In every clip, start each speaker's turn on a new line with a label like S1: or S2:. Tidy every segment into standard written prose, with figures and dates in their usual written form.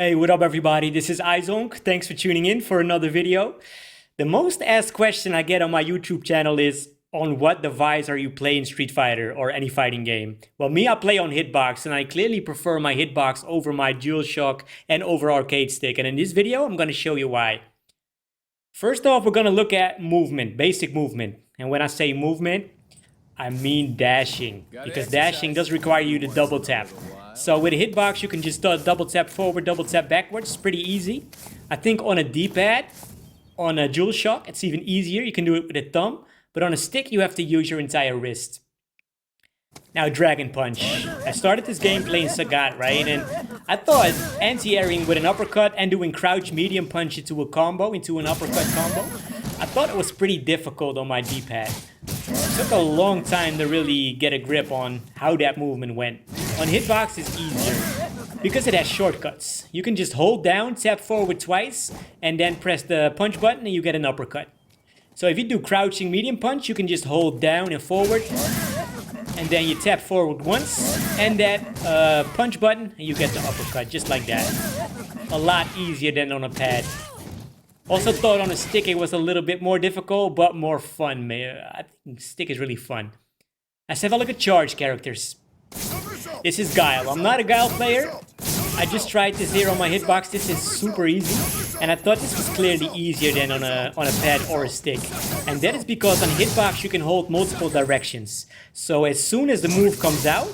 S1: Hey, what up everybody? This is iZonk. Thanks for tuning in for another video. The most asked question I get on my YouTube channel is, on what device are you playing Street Fighter or any fighting game? Well, me, I play on Hitbox, and I clearly prefer my Hitbox over my DualShock and over arcade stick. And in this video, I'm going to show you why. First off, we're going to look at movement, basic movement. And when I say movement, I mean dashing, because dashing does require you to double tap. So with a Hitbox, you can just double tap forward, double tap backwards. It's pretty easy. I think on a D-pad, on a DualShock, it's even easier. You can do it with a thumb, but on a stick, you have to use your entire wrist. Now, Dragon Punch. I started this game playing Sagat, right? And I thought anti-airing with an uppercut and doing crouch medium punch into a combo, into an uppercut combo, I thought it was pretty difficult on my D-pad. It took a long time to really get a grip on how that movement went. On Hitbox, it's easier because it has shortcuts. You can just hold down, tap forward twice, and then press the punch button and you get an uppercut. So if you do crouching medium punch, you can just hold down and forward, and then you tap forward once, and that punch button, and you get the uppercut, just like that. A lot easier than on a pad. Also thought on a stick it was a little bit more difficult, but more fun, man. I think stick is really fun. Let's have a look at charge characters. This is Guile. I'm not a Guile player. I just tried this here on my Hitbox. This is super easy. And I thought this was clearly easier than on a pad or a stick. And that is because on Hitbox you can hold multiple directions. So as soon as the move comes out,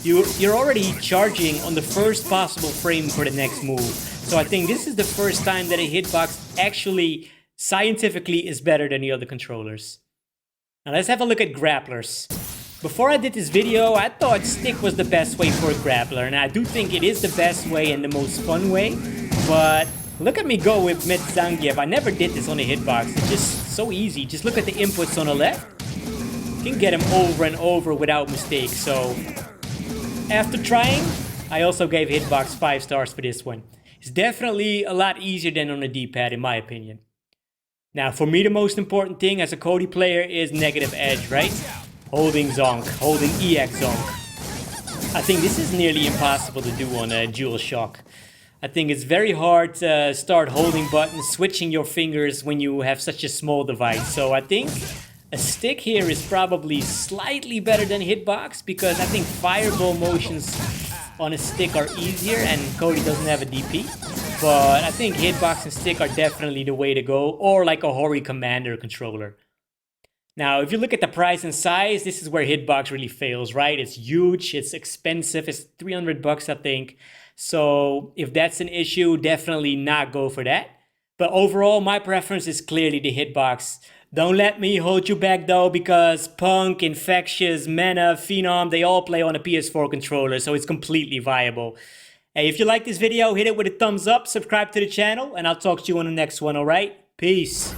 S1: you're already charging on the first possible frame for the next move. So I think this is the first time that a Hitbox actually scientifically is better than the other controllers. Now let's have a look at Grapplers. Before I did this video, I thought stick was the best way for a grappler, and I do think it is the best way and the most fun way, but look at me go with mid Zangief. I never did this on a Hitbox. It's just so easy. Just look at the inputs on the left. You can get him over and over without mistake. So after trying, I also gave Hitbox 5 stars for this one. It's definitely a lot easier than on a D-pad in my opinion. Now for me the most important thing as a Cody player is negative edge, right? Holding Zonk, holding EX-Zonk. I think this is nearly impossible to do on a DualShock. I think it's very hard to start holding buttons, switching your fingers when you have such a small device. So I think a stick here is probably slightly better than Hitbox, because I think fireball motions on a stick are easier and Cody doesn't have a DP. But I think Hitbox and stick are definitely the way to go, or like a Hori Commander controller. Now, if you look at the price and size, this is where Hitbox really fails, right? It's huge, it's expensive, it's 300 bucks, I think. So if that's an issue, definitely not go for that. But overall, my preference is clearly the Hitbox. Don't let me hold you back though, because Punk, Infectious, Mana, Phenom, they all play on a PS4 controller, so it's completely viable. Hey, if you like this video, hit it with a thumbs up, subscribe to the channel, and I'll talk to you on the next one, alright? Peace.